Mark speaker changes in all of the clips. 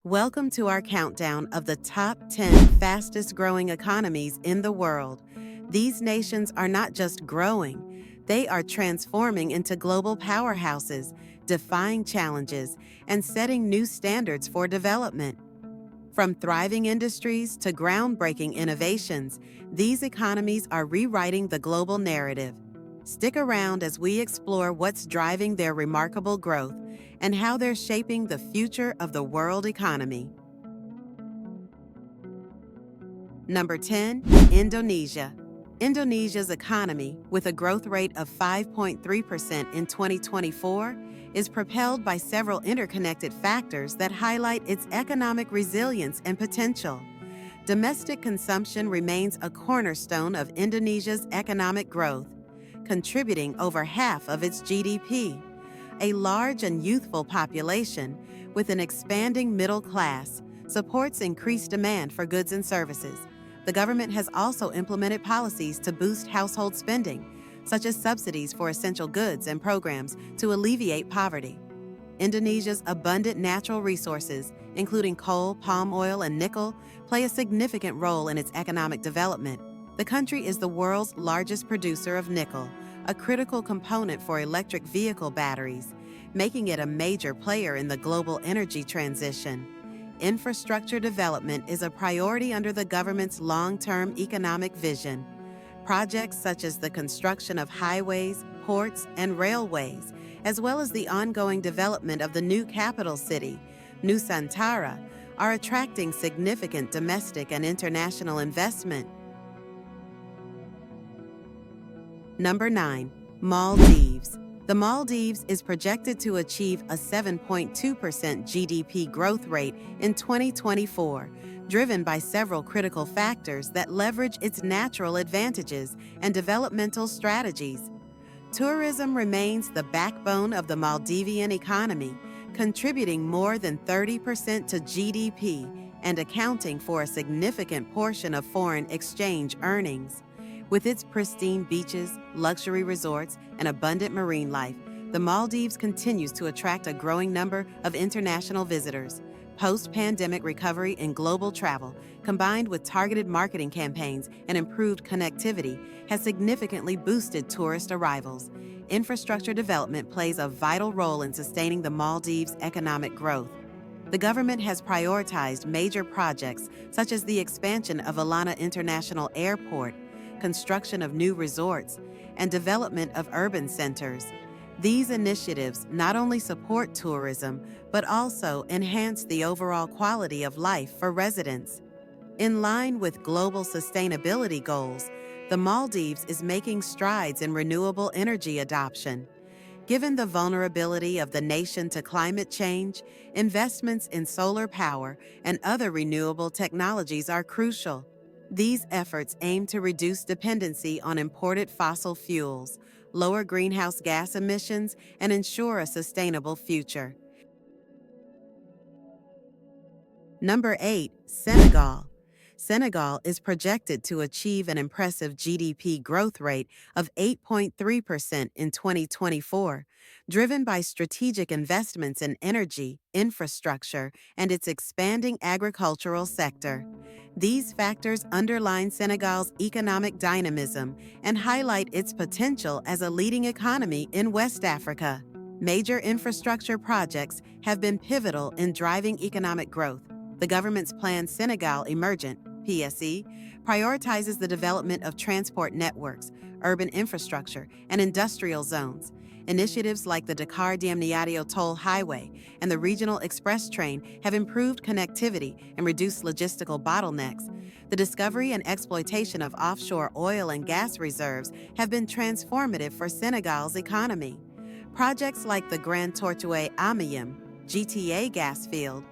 Speaker 1: Welcome to our countdown of the top 10 fastest growing economies in the world. These nations are not just growing, they are transforming into global powerhouses, defying challenges, and setting new standards for development. From thriving industries to groundbreaking innovations, these economies are rewriting the global narrative. Stick around as we explore what's driving their remarkable growth and how they're shaping the future of the world economy. Number 10, Indonesia. Indonesia's economy, with a growth rate of 5.3% in 2024, is propelled by several interconnected factors that highlight its economic resilience and potential. Domestic consumption remains a cornerstone of Indonesia's economic growth, contributing over half of its GDP. A large and youthful population, with an expanding middle class, supports increased demand for goods and services. The government has also implemented policies to boost household spending, such as subsidies for essential goods and programs to alleviate poverty. Indonesia's abundant natural resources, including coal, palm oil, and nickel, play a significant role in its economic development. The country is the world's largest producer of nickel, a critical component for electric vehicle batteries, making it a major player in the global energy transition. Infrastructure development is a priority under the government's long-term economic vision. Projects such as the construction of highways, ports, and railways, as well as the ongoing development of the new capital city, Nusantara, are attracting significant domestic and international investment. Number 9, Maldives. The Maldives is projected to achieve a 7.2% GDP growth rate in 2024, driven by several critical factors that leverage its natural advantages and developmental strategies. Tourism remains the backbone of the Maldivian economy, contributing more than 30% to GDP and accounting for a significant portion of foreign exchange earnings. With its pristine beaches, luxury resorts, and abundant marine life, the Maldives continues to attract a growing number of international visitors. Post-pandemic recovery in global travel, combined with targeted marketing campaigns and improved connectivity, has significantly boosted tourist arrivals. Infrastructure development plays a vital role in sustaining the Maldives' economic growth. The government has prioritized major projects such as the expansion of Alana International Airport, construction of new resorts, and development of urban centers. These initiatives not only support tourism, but also enhance the overall quality of life for residents. In line with global sustainability goals, the Maldives is making strides in renewable energy adoption. Given the vulnerability of the nation to climate change, investments in solar power and other renewable technologies are crucial. These efforts aim to reduce dependency on imported fossil fuels, lower greenhouse gas emissions, and ensure a sustainable future. Number 8, Senegal. Senegal is projected to achieve an impressive GDP growth rate of 8.3% in 2024, driven by strategic investments in energy, infrastructure, and its expanding agricultural sector. These factors underline Senegal's economic dynamism and highlight its potential as a leading economy in West Africa. Major infrastructure projects have been pivotal in driving economic growth. The government's Plan Senegal Emergent, PSE, prioritizes the development of transport networks, urban infrastructure, and industrial zones. Initiatives like the Dakar Diamniadio Toll Highway and the Regional Express Train have improved connectivity and reduced logistical bottlenecks. The discovery and exploitation of offshore oil and gas reserves have been transformative for Senegal's economy. Projects like the Grand Tortue Ahmeyim GTA gas field,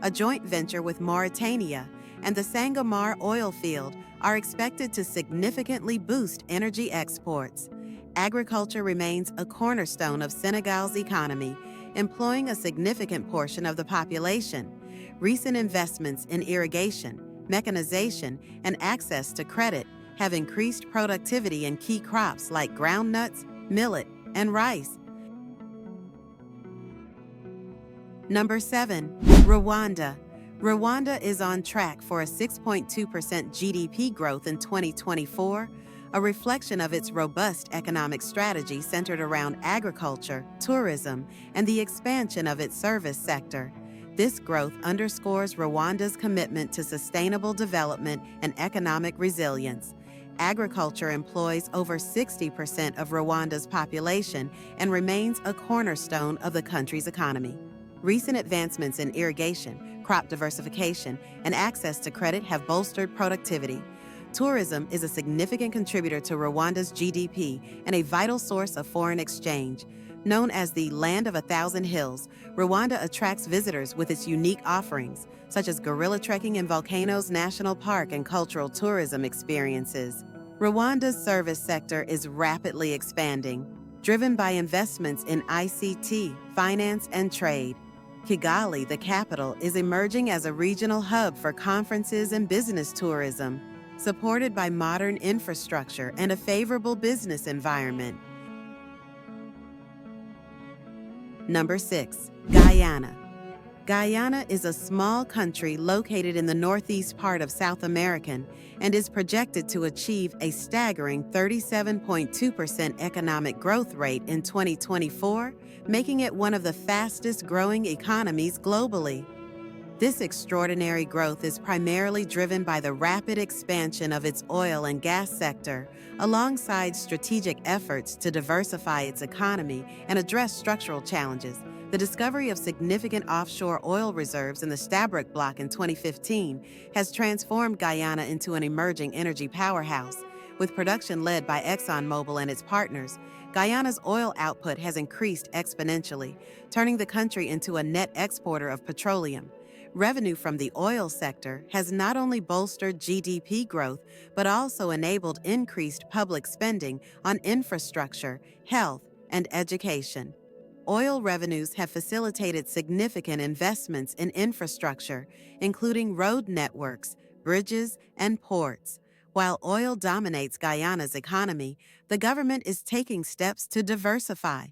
Speaker 1: a joint venture with Mauritania, and the Sangomar oil field are expected to significantly boost energy exports. Agriculture remains a cornerstone of Senegal's economy, employing a significant portion of the population. Recent investments in irrigation, mechanization, and access to credit have increased productivity in key crops like groundnuts, millet, and rice. Number 7, Rwanda. Rwanda is on track for a 6.2% GDP growth in 2024, a reflection of its robust economic strategy centered around agriculture, tourism, and the expansion of its service sector. This growth underscores Rwanda's commitment to sustainable development and economic resilience. Agriculture employs over 60% of Rwanda's population and remains a cornerstone of the country's economy. Recent advancements in irrigation, crop diversification, and access to credit have bolstered productivity. Tourism is a significant contributor to Rwanda's GDP and a vital source of foreign exchange. Known as the Land of a Thousand Hills, Rwanda attracts visitors with its unique offerings, such as gorilla trekking in Volcanoes National Park and cultural tourism experiences. Rwanda's service sector is rapidly expanding, driven by investments in ICT, finance, and trade. Kigali, the capital, is emerging as a regional hub for conferences and business tourism, supported by modern infrastructure and a favorable business environment. Number 6. Guyana. Guyana is a small country located in the northeast part of South America and is projected to achieve a staggering 37.2% economic growth rate in 2024, making it one of the fastest-growing economies globally. This extraordinary growth is primarily driven by the rapid expansion of its oil and gas sector, alongside strategic efforts to diversify its economy and address structural challenges. The discovery of significant offshore oil reserves in the Stabroek Block in 2015 has transformed Guyana into an emerging energy powerhouse. With production led by ExxonMobil and its partners, Guyana's oil output has increased exponentially, turning the country into a net exporter of petroleum. Revenue from the oil sector has not only bolstered GDP growth, but also enabled increased public spending on infrastructure, health, and education. Oil revenues have facilitated significant investments in infrastructure, including road networks, bridges, and ports. While oil dominates Guyana's economy, the government is taking steps to diversify.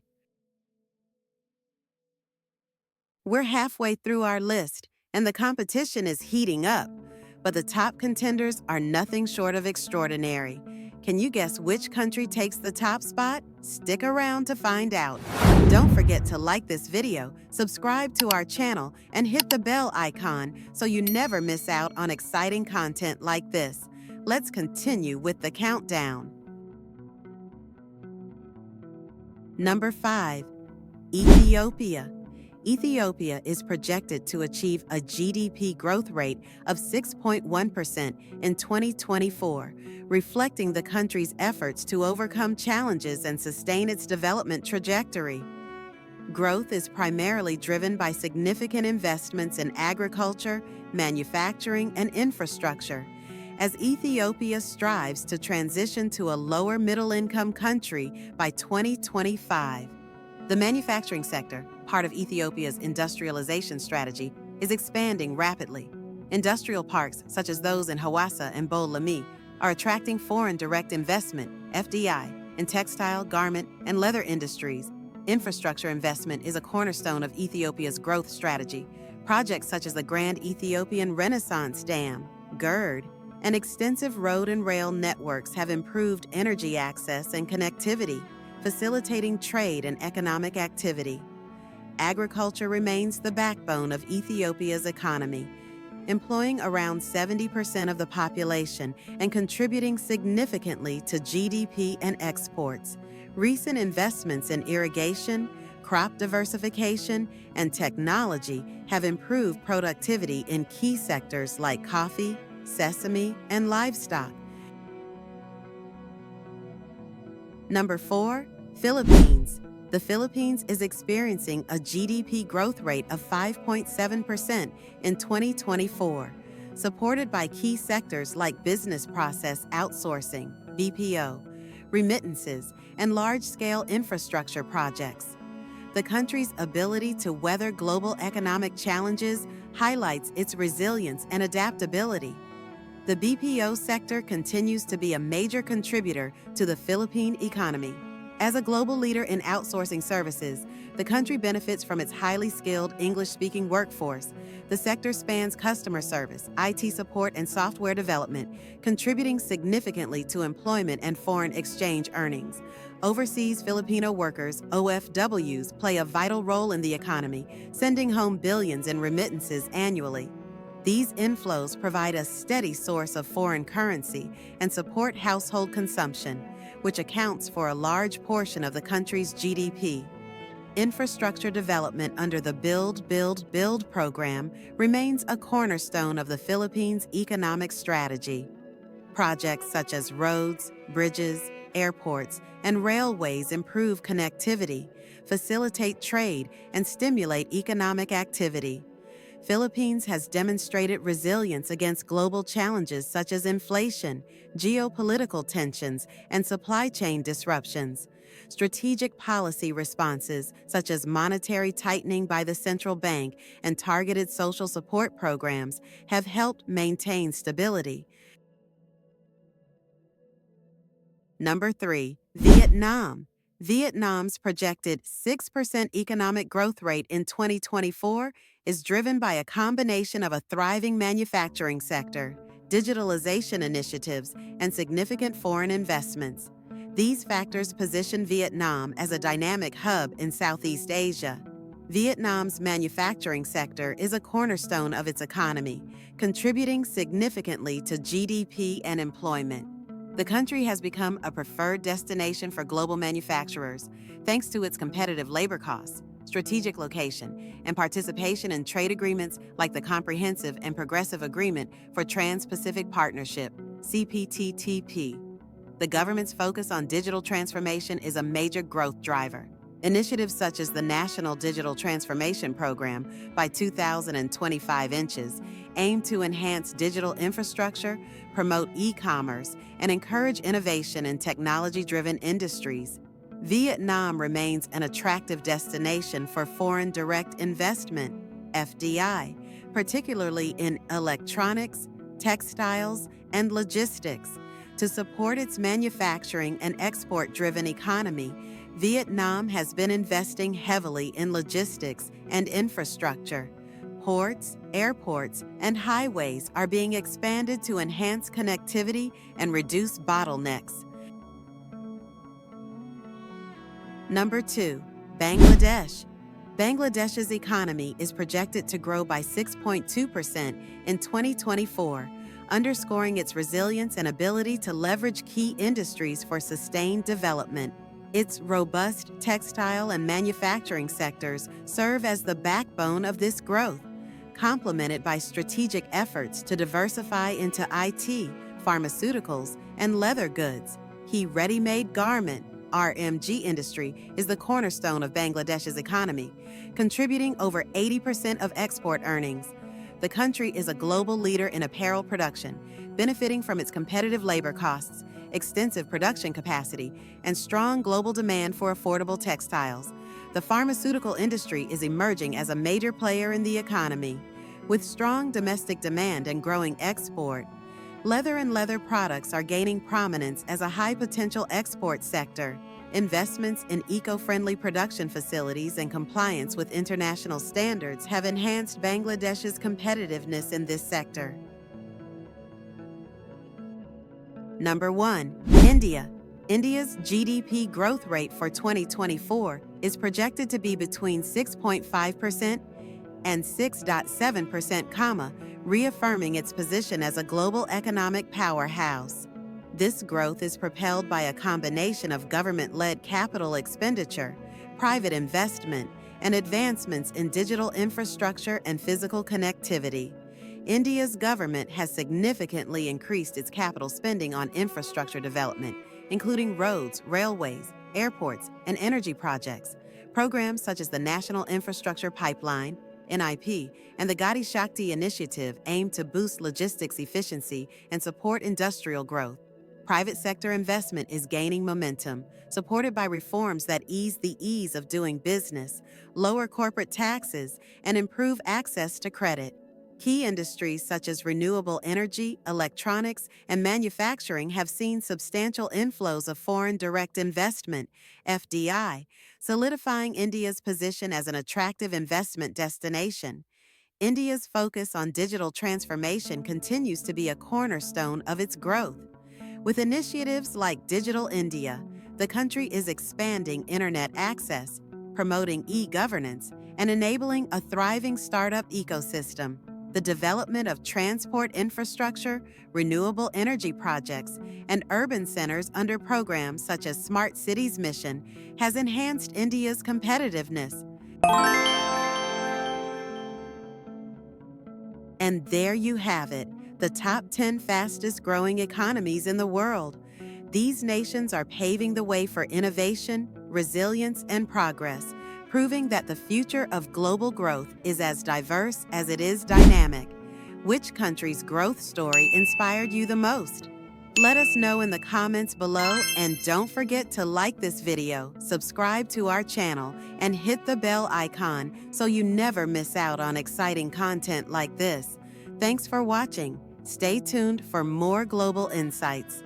Speaker 1: We're halfway through our list, and the competition is heating up, but the top contenders are nothing short of extraordinary. Can you guess which country takes the top spot? Stick around to find out. Don't forget to like this video, subscribe to our channel, and hit the bell icon so you never miss out on exciting content like this. Let's continue with the countdown. Number 5. Ethiopia. Ethiopia is projected to achieve a GDP growth rate of 6.1% in 2024, reflecting the country's efforts to overcome challenges and sustain its development trajectory. Growth is primarily driven by significant investments in agriculture, manufacturing, and infrastructure, as Ethiopia strives to transition to a lower middle-income country by 2025. The manufacturing sector, part of Ethiopia's industrialization strategy, is expanding rapidly. Industrial parks, such as those in Hawassa and Bole-Lemi, are attracting foreign direct investment, FDI, in textile, garment, and leather industries. Infrastructure investment is a cornerstone of Ethiopia's growth strategy. Projects such as the Grand Ethiopian Renaissance Dam, GERD, and extensive road and rail networks have improved energy access and connectivity, facilitating trade and economic activity. Agriculture remains the backbone of Ethiopia's economy, employing around 70% of the population and contributing significantly to GDP and exports. Recent investments in irrigation, crop diversification, and technology have improved productivity in key sectors like coffee, sesame, and livestock. Number 4. Philippines. The Philippines is experiencing a GDP growth rate of 5.7% in 2024, supported by key sectors like business process outsourcing, BPO, remittances, and large-scale infrastructure projects. The country's ability to weather global economic challenges highlights its resilience and adaptability. The BPO sector continues to be a major contributor to the Philippine economy. As a global leader in outsourcing services, The country benefits from its highly skilled English-speaking workforce. The sector spans customer service, IT support, and software development, contributing significantly to employment and foreign exchange earnings. Overseas Filipino workers, OFWs, play a vital role in the economy, sending home billions in remittances annually. These inflows provide a steady source of foreign currency and support household consumption, which accounts for a large portion of the country's GDP. Infrastructure development under the Build program remains a cornerstone of the Philippines' economic strategy. Projects such as roads, bridges, airports, and railways improve connectivity, facilitate trade, and stimulate economic activity. Philippines has demonstrated resilience against global challenges such as inflation, geopolitical tensions, and supply chain disruptions. Strategic policy responses, such as monetary tightening by the central bank and targeted social support programs, have helped maintain stability. Number 3. Vietnam. Vietnam's projected 6% economic growth rate in 2024 is driven by a combination of a thriving manufacturing sector, digitalization initiatives, and significant foreign investments. These factors position Vietnam as a dynamic hub in Southeast Asia. Vietnam's manufacturing sector is a cornerstone of its economy, contributing significantly to GDP and employment. The country has become a preferred destination for global manufacturers, thanks to its competitive labor costs, strategic location, and participation in trade agreements like the Comprehensive and Progressive Agreement for Trans-Pacific Partnership, CPTPP. The government's focus on digital transformation is a major growth driver. Initiatives such as the National Digital Transformation Program by 2025 inches aim to enhance digital infrastructure, promote e-commerce, and encourage innovation in technology-driven industries. Vietnam remains an attractive destination for foreign direct investment, FDI, particularly in electronics, textiles, and logistics. To support its manufacturing and export-driven economy, Vietnam has been investing heavily in logistics and infrastructure. Ports, airports, and highways are being expanded to enhance connectivity and reduce bottlenecks. Number 2. Bangladesh. Bangladesh's economy is projected to grow by 6.2% in 2024, underscoring its resilience and ability to leverage key industries for sustained development. Its robust textile and manufacturing sectors serve as the backbone of this growth, complemented by strategic efforts to diversify into IT, pharmaceuticals, and leather goods. The ready-made garment (RMG) industry is the cornerstone of Bangladesh's economy, contributing over 80% of export earnings. The country is a global leader in apparel production, benefiting from its competitive labor costs, extensive production capacity, and strong global demand for affordable textiles. The pharmaceutical industry is emerging as a major player in the economy. With strong domestic demand and growing export, leather and leather products are gaining prominence as a high-potential export sector. Investments in eco-friendly production facilities and compliance with international standards have enhanced Bangladesh's competitiveness in this sector. Number 1. India. India's GDP growth rate for 2024 is projected to be between 6.5% and 6.7%, reaffirming its position as a global economic powerhouse. This growth is propelled by a combination of government-led capital expenditure, private investment, and advancements in digital infrastructure and physical connectivity. India's government has significantly increased its capital spending on infrastructure development, including roads, railways, airports, and energy projects. Programs such as the National Infrastructure Pipeline, NIP, and the Gati Shakti Initiative aim to boost logistics efficiency and support industrial growth. Private sector investment is gaining momentum, supported by reforms that ease the ease of doing business, lower corporate taxes, and improve access to credit. Key industries such as renewable energy, electronics, and manufacturing have seen substantial inflows of foreign direct investment, FDI, solidifying India's position as an attractive investment destination. India's focus on digital transformation continues to be a cornerstone of its growth. With initiatives like Digital India, the country is expanding internet access, promoting e-governance, and enabling a thriving startup ecosystem. The development of transport infrastructure, renewable energy projects, and urban centers under programs such as Smart Cities Mission has enhanced India's competitiveness. And there you have it, the top 10 fastest growing economies in the world. These nations are paving the way for innovation, resilience, and progress, proving that the future of global growth is as diverse as it is dynamic. Which country's growth story inspired you the most? Let us know in the comments below, and don't forget to like this video, subscribe to our channel, and hit the bell icon so you never miss out on exciting content like this. Thanks for watching. Stay tuned for more global insights.